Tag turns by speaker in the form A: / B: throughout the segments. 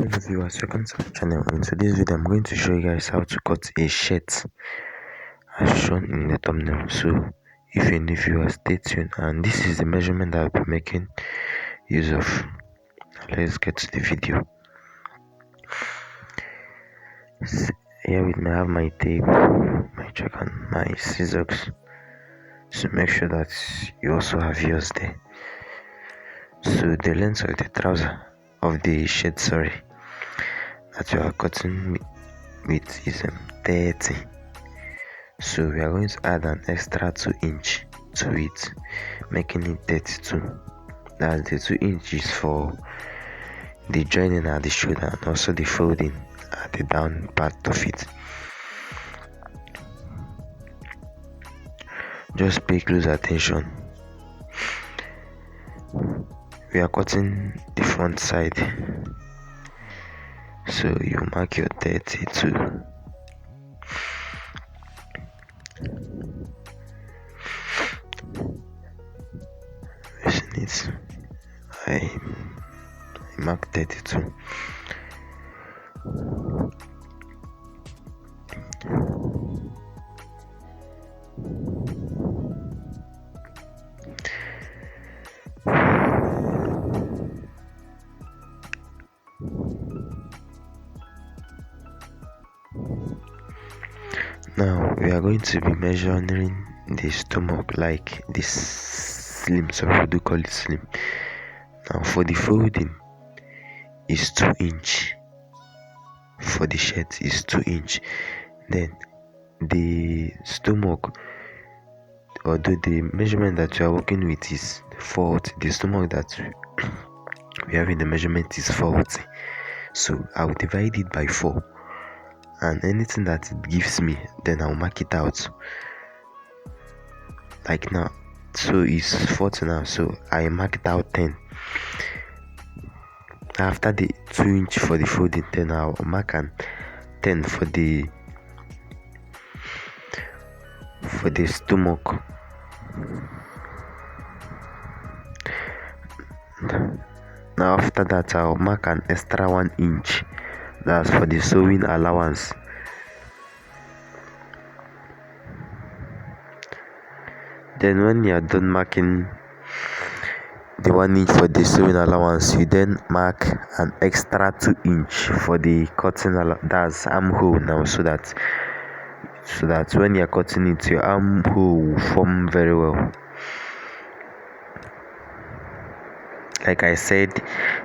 A: Hello viewers, welcome to my channel. In today's video I'm going to show you guys how to cut a shirt as shown in the thumbnail. So if you're new viewer, stay tuned, and this is the measurement that I'll be making use of. Let's get to the video. Here with me I have my tape, my chalk and my scissors, so make sure that you also have yours there. So the length of the trouser of the shirt that you are cutting with is 30. So we are going to add an extra 2 inch to it, making it 32. That's the 2 inches for the joining at the shoulder and also the folding at the down part of it. Just pay close attention. We are cutting the front side, so you mark your 32. I mark 32. Now we are going to be measuring the stomach, like this slim, some people do call it slim. Now for the folding is 2 inch, for the shirt is 2 inch. Then the stomach, although the measurement that you are working with is 40, the stomach that we have in the measurement is 40. So I will divide it by 4, and anything that it gives me, then I'll mark it out. Like now, so it's 40 now, so I marked out 10. After the 2 inch for the folding, then I'll mark an 10 for the stomach. Now after that I'll mark an extra 1 inch, that's for the sewing allowance. Then when you are done marking the 1 inch for the sewing allowance, you then mark an extra 2 inch for the cutting that's armhole now, so that when you are cutting it, your armhole will form very well. Like I said,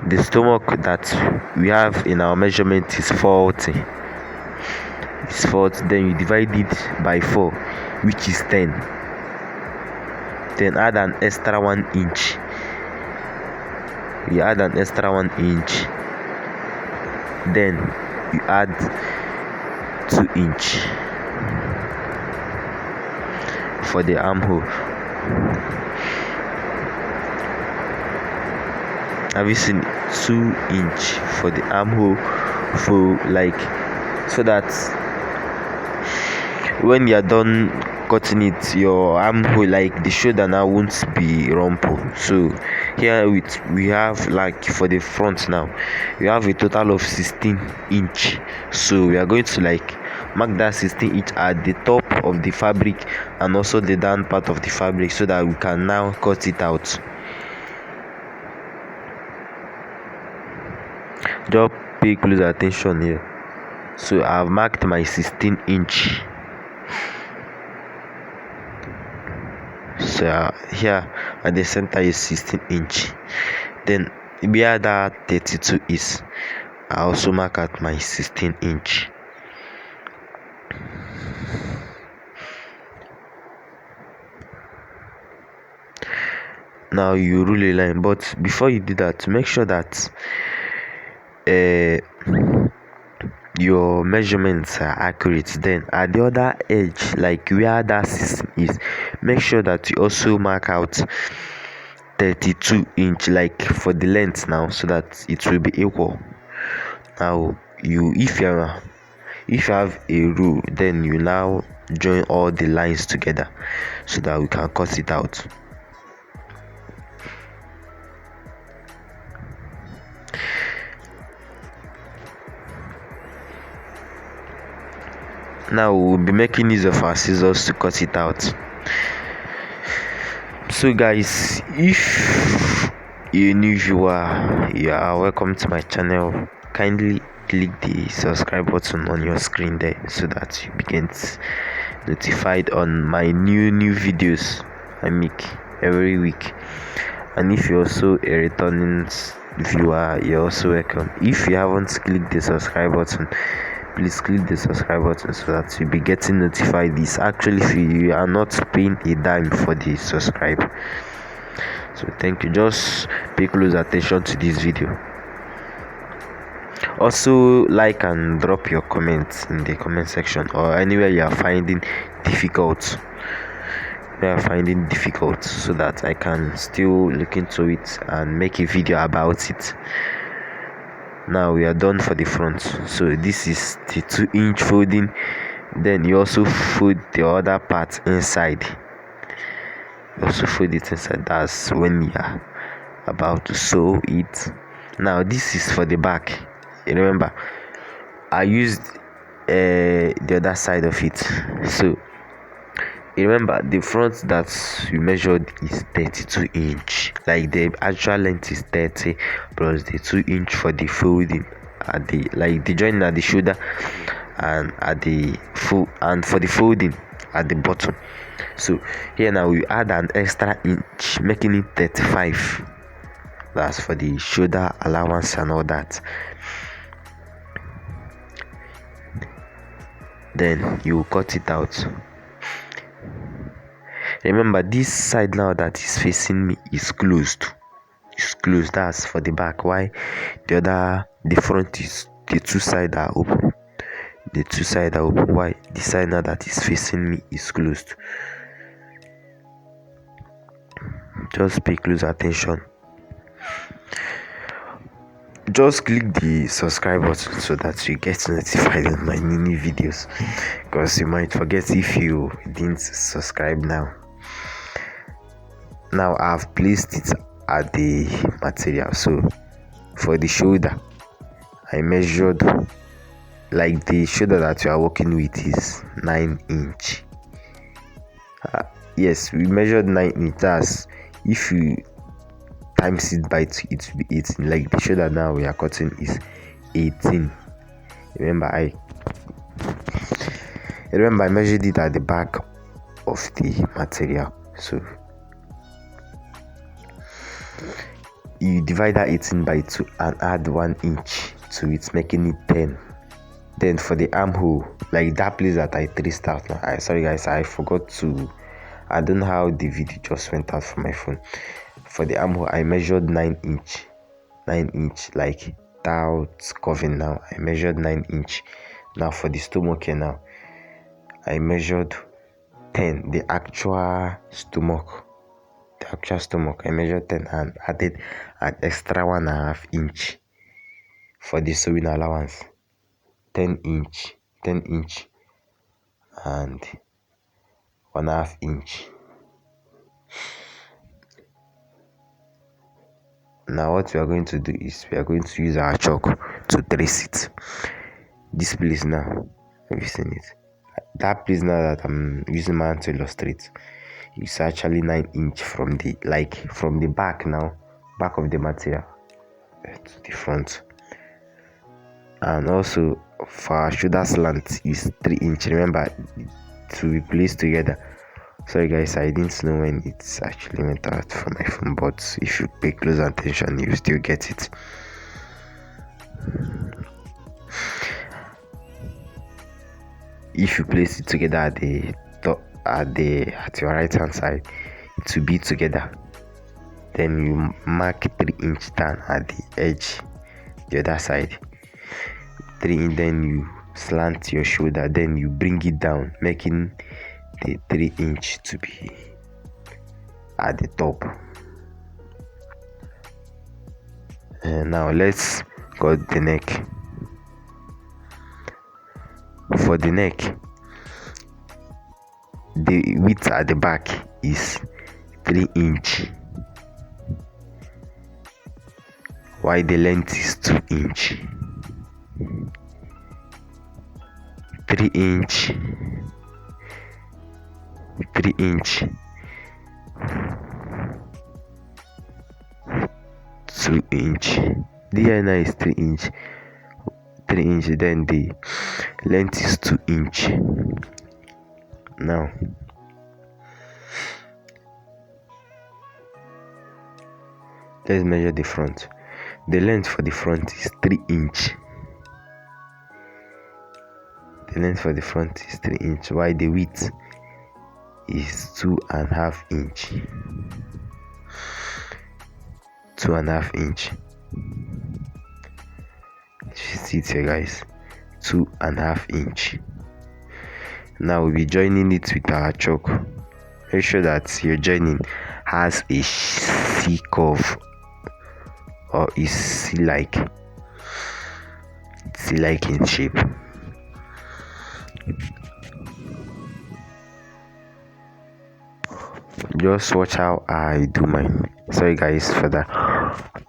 A: the stomach that we have in our measurement is 40. It's 40. Then you divide it by 4, which is 10. Then add an extra 1 inch. You add an extra 1 inch. Then you add 2 inch for the armhole. Have you seen 2 inch for the armhole, for like, so that when you're done cutting it, your armhole, like the shoulder now, won't be rumpled. So here we have, like for the front now, we have a total of 16 inch. So we are going to like mark that 16 inch at the top of the fabric and also the down part of the fabric, so that we can now cut it out. Just pay close attention here. So I've marked my 16 inch. So here at the center is 16 inch. Then where that 32 is, I also mark at my 16 inch. Now you rule a line, but before you do that, make sure that your measurements are accurate. Then at the other edge, like where that 16 is, make sure that you also mark out 32 inch, like for the length now, so that it will be equal. Now if you have a rule, then you now join all the lines together so that we can cut it out. Now we'll be making use of our scissors to cut it out. So guys, if you're new viewer, you are welcome to my channel. Kindly click the subscribe button on your screen there so that you get notified on my new videos I make every week. And if you're also a returning viewer, you're also welcome. If you haven't clicked the subscribe button, please click the subscribe button so that you'll be getting notified. This actually free, you are not paying a dime for the subscribe. So thank you. Just pay close attention to this video. Also like and drop your comments in the comment section or anywhere you are finding difficult, so that I can still look into it and make a video about it. Now we are done for the front. So this is the 2-inch folding. Then you also fold the other part inside. That's when you are about to sew it. Now this is for the back. Remember, I used the other side of it. So remember, the front that we measured is 32-inch. Like the actual length is 30 plus the 2-inch for the folding at the joint at the shoulder and at the and for the folding at the bottom. So here now we add an extra inch, making it 35. That's for the shoulder allowance and all that. Then you cut it out. Remember, this side now that is facing me is closed. That's for the back. Why the front is, the two sides are open. Why the side now that is facing me is closed? Just pay close attention. Just click the subscribe button so that you get notified on my new videos, because you might forget if you didn't subscribe now. Now I've placed it at the material. So for the shoulder, I measured, like the shoulder that you are working with is 9-inch. Yes, we measured 9 meters. If you times it by 2, it will be 18. Like the shoulder now we are cutting is 18. Remember I measured it at the back of the material. So you divide that 18 by 2 and add 1 inch to it, making it 10. Then for the armhole, like that place that I traced out now, sorry guys, I forgot to, I don't know how the video just went out from my phone. For the armhole, I measured 9-inch, like that curving now, I measured 9-inch. Now for the stomach here now, I measured 10, the actual stomach, I measured 10 and added an extra 1.5 inch for the sewing allowance. 10 inch and 1.5 inch. Now what we are going to do is we are going to use our chalk to trace it. This place now, have you seen it? That place now that I'm using my hand to illustrate, it's actually 9-inch from the back now, back of the material to the front. And also for our shoulder slant is 3-inch. Remember, to be placed together. Sorry guys, I didn't know when it's actually went out from my phone, but if you pay close attention you still get it. If you place it together at the top, at your right hand side, it will be together. Then you mark 3-inch down at the edge, the other side. 3, then you slant your shoulder, then you bring it down, making the 3-inch to be at the top. And now let's cut the neck. For the neck, the width at the back is 3-inch, while the length is 2-inch. 3 inch, 3 inch, 2 inch. The diameter is 3 inch, 3 inch. Then the length is 2 inch. Now let's measure the front. The length for the front is 3 inch. The length for the front is 3 inch, while the width is 2.5 inch. 2.5 inch. You see it here, guys. 2.5 inch. Now we'll be joining it with our chalk. Make sure that your joining has a C curve or is C-like in shape. Just watch how I do mine. Sorry guys for that.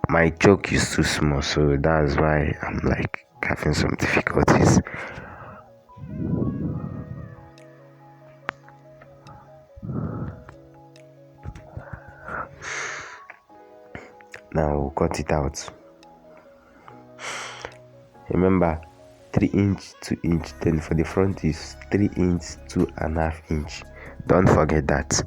A: My chalk is too small, so that's why I'm like having some difficulties. Now we'll cut it out. Remember, 3 inch, 2 inch. Then for the front is 3 inch, 2.5 inch. Don't forget that.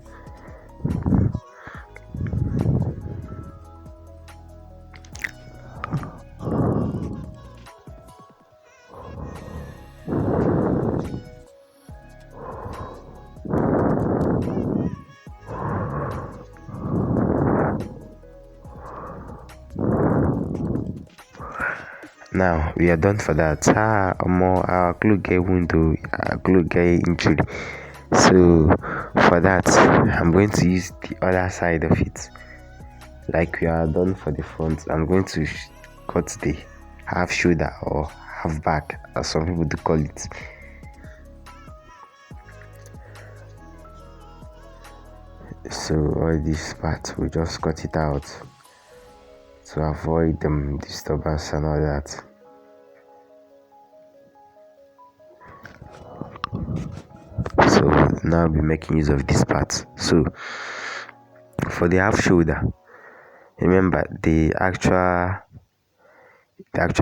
A: Now we are done for that. Our glue get window, our glue get injury. So for that, I'm going to use the other side of it. Like we are done for the front, I'm going to cut the half shoulder or half back, as some people do call it. So all this part, we just cut it out to avoid disturbance and all that. So now I'll be making use of this part. So for the half shoulder, remember the actual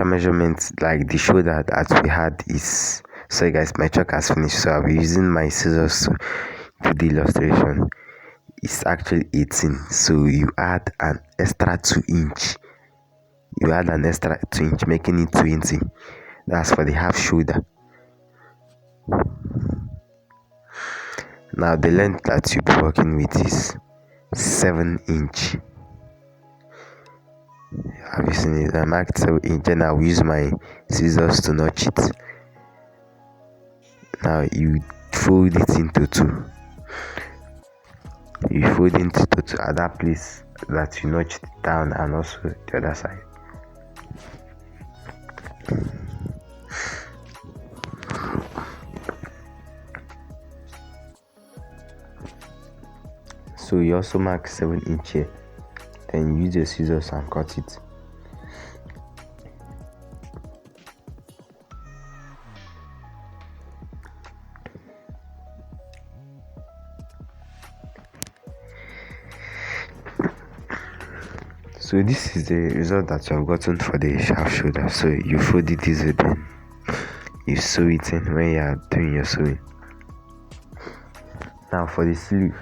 A: measurement, like the shoulder that we had is, sorry guys, my chalk has finished, so I'll be using my scissors to do the illustration. It's actually 18, so you add an extra 2 inch. Making it 20. That's for the half shoulder. Now the length that you'll be working with is 7 inch. Have you seen it? I marked 7 inch, and I'll use my scissors to notch it. Now you fold it into 2. You fold into 2 at that place that you notched down, and also the other side. So you also mark 7 inch here, then use your scissors and cut it. So this is the result that you have gotten for the half shoulder. So you fold it this way, then you sew it in when you are doing your sewing. Now for the sleeve,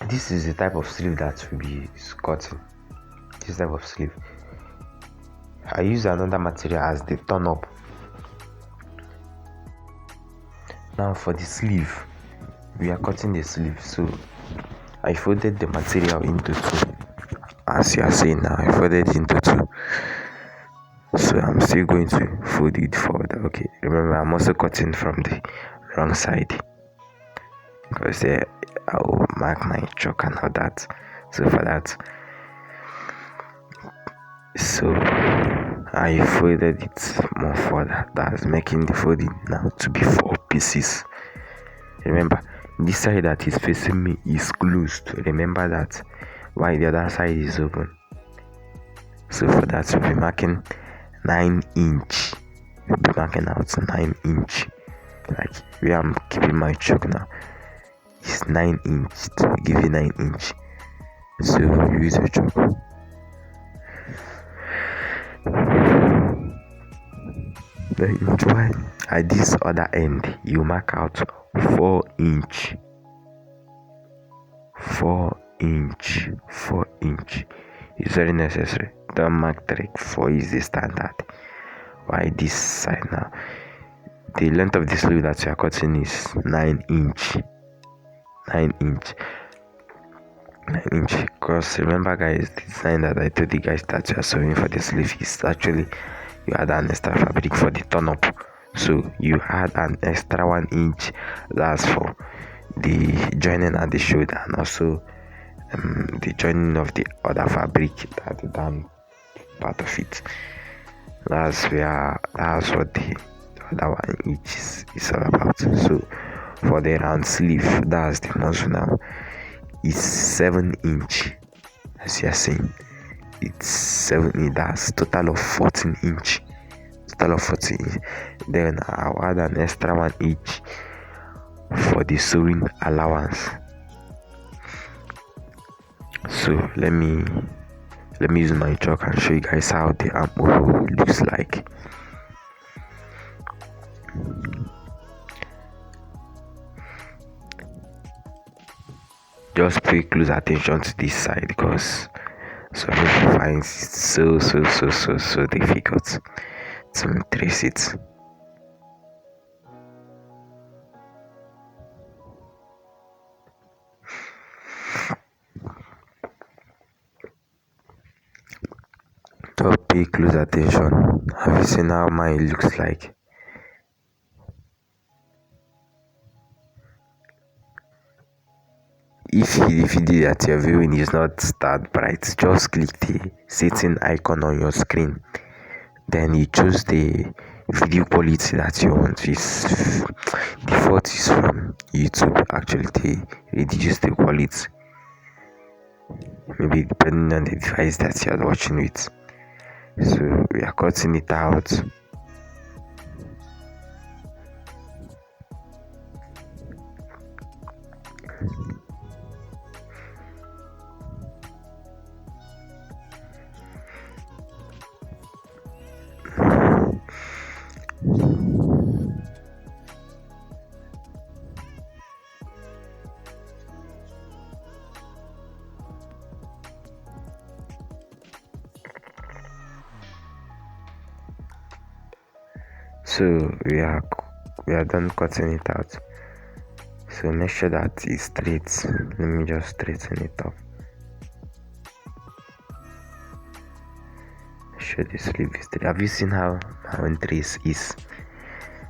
A: this is the type of sleeve that will be cutting. This type of sleeve, I use another material as the turn up. Now for the sleeve, we are cutting the sleeve, so I folded the material into 2. As you are seeing now, I folded it into 2. So I'm still going to fold it forward. Okay, remember I'm also cutting from the wrong side, because there I will mark my chalk and all that. So for that, so I folded it more further. That's making the folding now to be 4 pieces. Remember, this side that is facing me is closed. Remember that, while the other side is open. So for that, we'll be marking 9 inch. We'll be marking out 9 inch. Like where I'm keeping my chalk now. It's 9 inch to give you 9 inch. So you use a chalk. Then inch wide. At this other end, you mark out 4 inch. 4 inch. 4 inch. It's very necessary. Don't mark 3. 4 is the standard. Why this side now? The length of the sleeve that you are cutting is 9 inch. 9 inch. 9 inch. Because remember, guys, the design that I told you guys that you are sewing for the sleeve is actually you add an extra fabric for the turn up. So you add an extra 1 inch. That's for the joining at the shoulder and also the joining of the other fabric at the down part of it. That's what the other 1 inch is all about. So for the round sleeve, that's the muzzle now. It's 7 inch. As you are seeing, it's 7. That's total of 14 inch. Total of 14 inch. Then I'll add an extra 1 inch for the sewing allowance. So let me use my chalk and show you guys how the armhole looks like. Just pay close attention to this side because some people find it so difficult to trace it. Just pay close attention. Have you seen how mine looks like? If the video that you're viewing is not that bright, just click the setting icon on your screen. Then you choose the video quality that you want. Default is from YouTube. Actually, they reduce the quality. Maybe depending on the device that you're watching with. So we are cutting it out. So we are done cutting it out. So make sure that it's straight. Let me just straighten it up. Make sure the sleeve is straight. Have you seen how my trace is?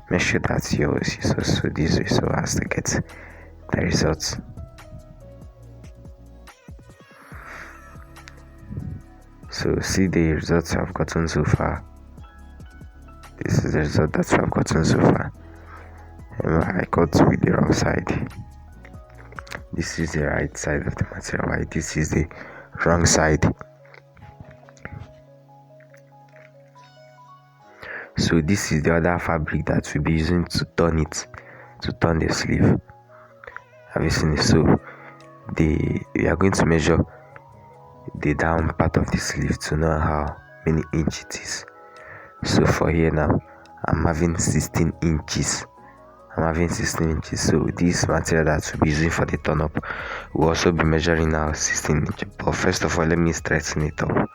A: Make sure that yours is also this way so as to get the results. So see the results I've gotten so far. This is the result that I've gotten so far. I cut with the wrong side. This is the right side of the material, right? This is the wrong side. So this is the other fabric that we'll be using to turn the sleeve. Have you seen it? So we are going to measure the down part of the sleeve to know how many inches it is. So for here now, I'm having 16 inches. So this material that we'll be using for the turn up will also be measuring now 16 inches. But first of all, let me straighten it up.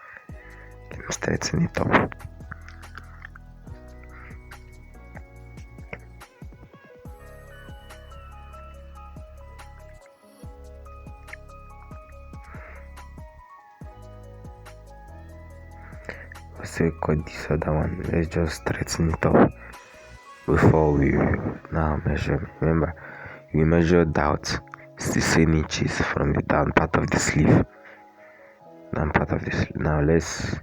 A: So cut this other one. Let's just straighten it up before we now measure. Remember, we measured out 16 inches from the down part of the sleeve. Now let's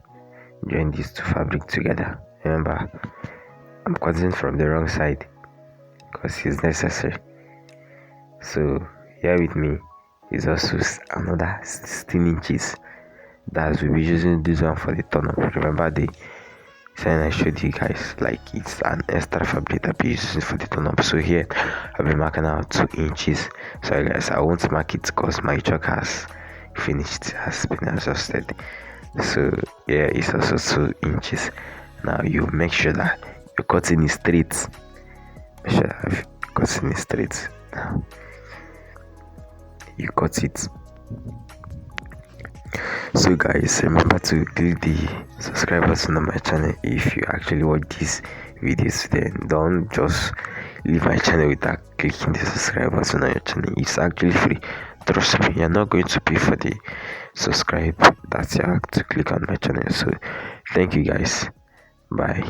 A: join these two fabric together. Remember, I'm cutting from the wrong side because it's necessary. So here with me is also another 16 inches. That we'll be using this one for the turn up. Remember, the then I showed you guys like it's an extra fabric I'll be using for the tone up. So here I'll be marking out 2 inches. So guys, I won't mark it because my chalk has finished, has been adjusted. So yeah, it's also 2 inches. Now you make sure that your cutting is straight. Make sure that your cutting is straight. Now you cut it. So guys, remember to click the subscribe button on my channel if you actually watch these videos. Then don't just leave my channel without clicking the subscribe button on your channel. It's actually free. Trust me, you're not going to pay for the subscribe that you have to click on my channel. So thank you guys. Bye.